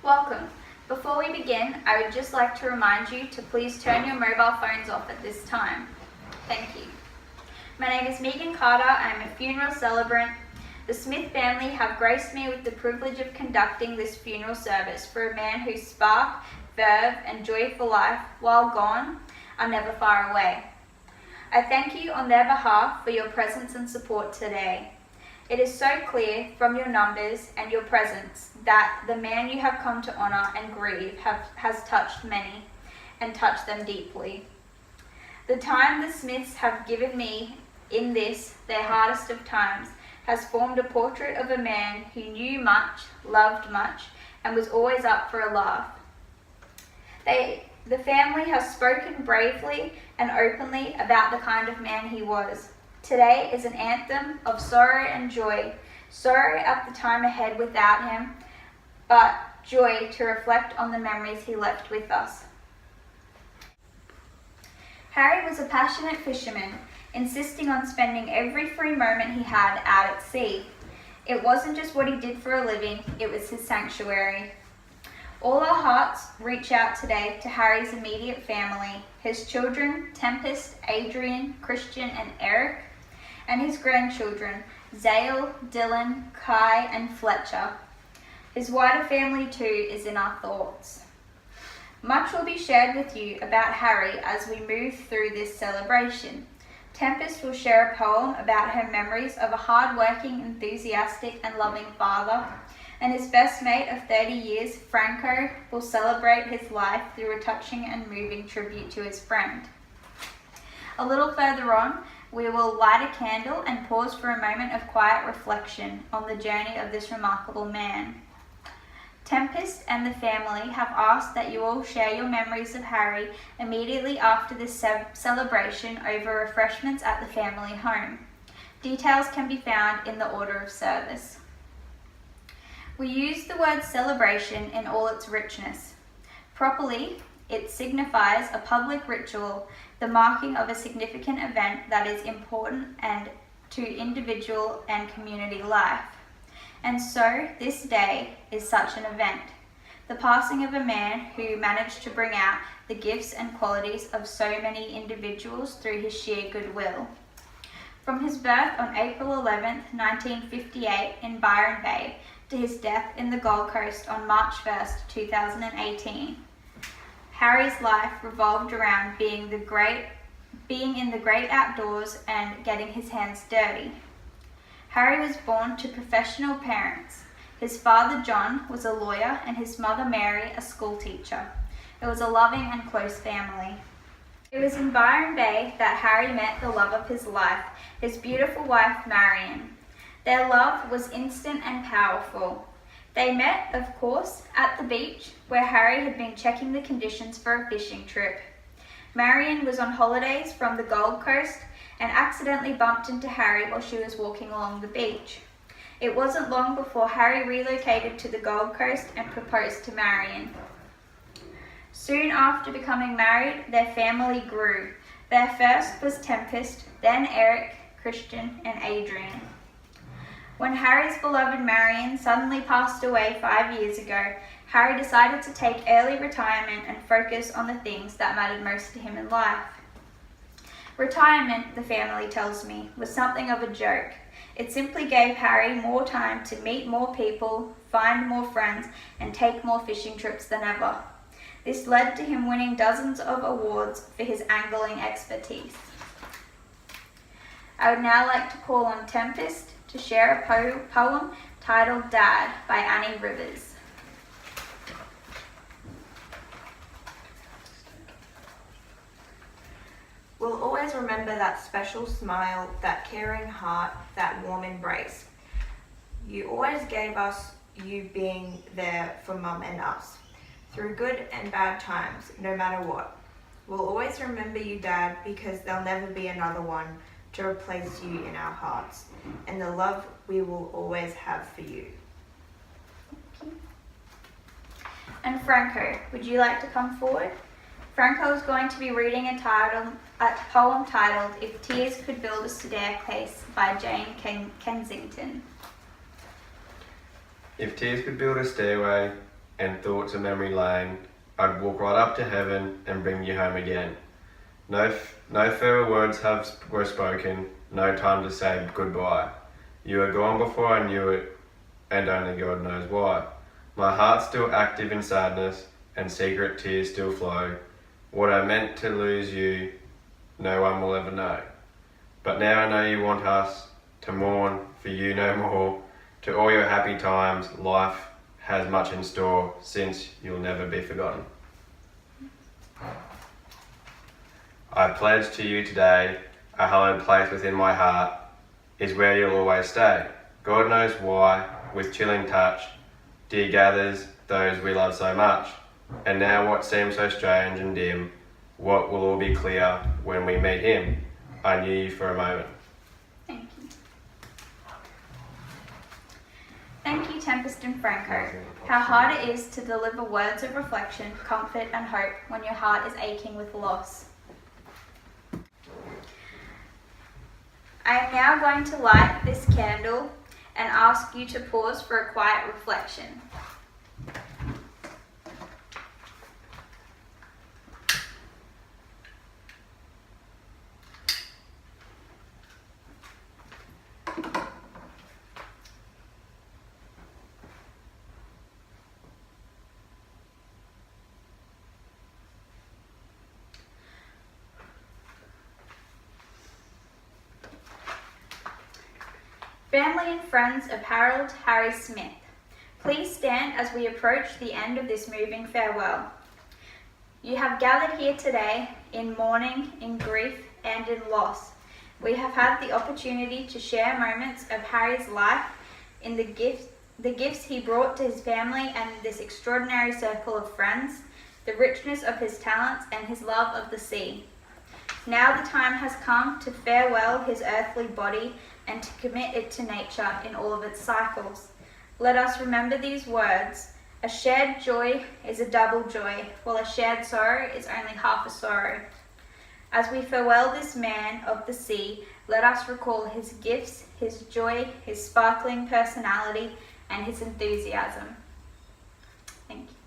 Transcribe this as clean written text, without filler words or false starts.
Welcome. Before we begin, I would just like to remind you to please turn your mobile phones off at this time. Thank you. My name is Megan Carter. I am a funeral celebrant. The Smith family have graced me with the privilege of conducting this funeral service for a man whose spark, verve, and joy for life, while gone, are never far away. I thank you on their behalf for your presence and support today. It is so clear from your numbers and your presence that the man you have come to honour and grieve has touched many and touched them deeply. The time the Smiths have given me in this, their hardest of times, has formed a portrait of a man who knew much, loved much, and was always up for a laugh. The family has spoken bravely and openly about the kind of man he was. Today is an anthem of sorrow and joy, sorrow at the time ahead without him, but joy to reflect on the memories he left with us. Harry was a passionate fisherman, insisting on spending every free moment he had out at sea. It wasn't just what he did for a living, it was his sanctuary. All our hearts reach out today to Harry's immediate family, his children, Tempest, Adrian, Christian, and Eric, and his grandchildren, Zale, Dylan, Kai, and Fletcher. His wider family too is in our thoughts. Much will be shared with you about Harry as we move through this celebration. Tempest will share a poem about her memories of a hard-working, enthusiastic, and loving father, and his best mate of 30 years, Franco, will celebrate his life through a touching and moving tribute to his friend. A little further on, we will light a candle and pause for a moment of quiet reflection on the journey of this remarkable man. Tempest and the family have asked that you all share your memories of Harry immediately after this celebration over refreshments at the family home. Details can be found in the order of service. We use the word celebration in all its richness. Properly, it signifies a public ritual, the marking of a significant event that is important and to individual and community life. And so, this day is such an event. The passing of a man who managed to bring out the gifts and qualities of so many individuals through his sheer goodwill. From his birth on April 11, 1958 in Byron Bay to his death in the Gold Coast on March 1, 2018, Harry's life revolved around being in the great outdoors and getting his hands dirty. Harry was born to professional parents. His father, John, was a lawyer and his mother, Mary, a school teacher. It was a loving and close family. It was in Byron Bay that Harry met the love of his life, his beautiful wife, Marion. Their love was instant and powerful. They met, of course, at the beach where Harry had been checking the conditions for a fishing trip. Marion was on holidays from the Gold Coast and accidentally bumped into Harry while she was walking along the beach. It wasn't long before Harry relocated to the Gold Coast and proposed to Marion. Soon after becoming married, their family grew. Their first was Tempest, then Eric, Christian, and Adrian. When Harry's beloved Marion suddenly passed away 5 years ago, Harry decided to take early retirement and focus on the things that mattered most to him in life. Retirement, the family tells me, was something of a joke. It simply gave Harry more time to meet more people, find more friends, and take more fishing trips than ever. This led to him winning dozens of awards for his angling expertise. I would now like to call on Tempest to share a poem titled Dad by Annie Rivers. We'll always remember that special smile, that caring heart, that warm embrace. You always gave us you being there for Mum and us, through good and bad times, no matter what. We'll always remember you, Dad, because there'll never be another one to replace you in our hearts, and the love we will always have for you. Thank you. And Franco, would you like to come forward? Franco is going to be reading a poem titled If Tears Could Build a Staircase by Jane Kensington. If tears could build a stairway, and thoughts of memory lane, I'd walk right up to heaven and bring you home again. No further words were spoken, no time to say goodbye. You were gone before I knew it, and only God knows why. My heart's still active in sadness, and secret tears still flow. What I meant to lose you, no one will ever know. But now I know you want us to mourn for you no more. To all your happy times, life has much in store, since you'll never be forgotten. I pledge to you today, a hallowed place within my heart is where you'll always stay. God knows why, with chilling touch, dear gathers those we love so much. And now what seems so strange and dim, what will all be clear when we meet him? I knew you for a moment. Thank you. Thank you, Tempest and Franco. How hard it is to deliver words of reflection, comfort and hope when your heart is aching with loss. I am now going to light this candle and ask you to pause for a quiet reflection. Family and friends of Harold Harry Smith, please stand as we approach the end of this moving farewell. You have gathered here today in mourning, in grief, and in loss. We have had the opportunity to share moments of Harry's life in the gifts he brought to his family and this extraordinary circle of friends, the richness of his talents and his love of the sea. Now the time has come to farewell his earthly body and to commit it to nature in all of its cycles. Let us remember these words: a shared joy is a double joy, while a shared sorrow is only half a sorrow. As we farewell this man of the sea, let us recall his gifts, his joy, his sparkling personality, and his enthusiasm. Thank you.